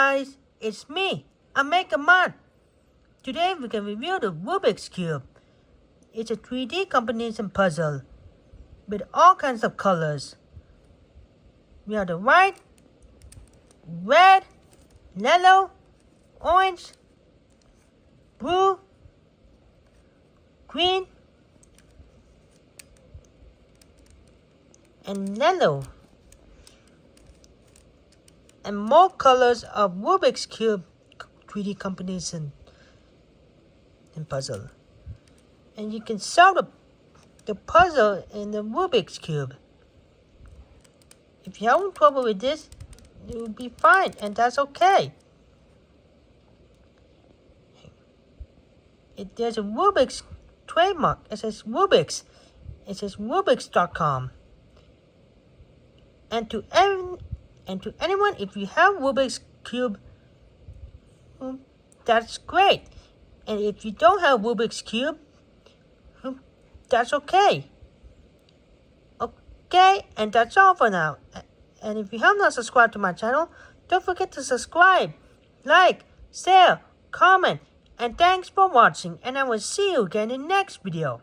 guys, it's me, Mod. Today we can review the Rubik's Cube. It's a 3D combination puzzle with all kinds of colors. We have the white, red, yellow, orange, blue, green, and yellow. And more colors of Rubik's Cube 3D combination and puzzle. And you can solve the puzzle in the Rubik's Cube. If you're having trouble with this, you'll be fine, and that's okay. There's a Rubik's trademark. It says Rubik's. It says Rubik's.com. And to anyone, if you have Rubik's Cube, that's great. And if you don't have Rubik's Cube, that's okay. Okay, and that's all for now. And if you have not subscribed to my channel, don't forget to subscribe, like, share, comment, and thanks for watching. And I will see you again in the next video.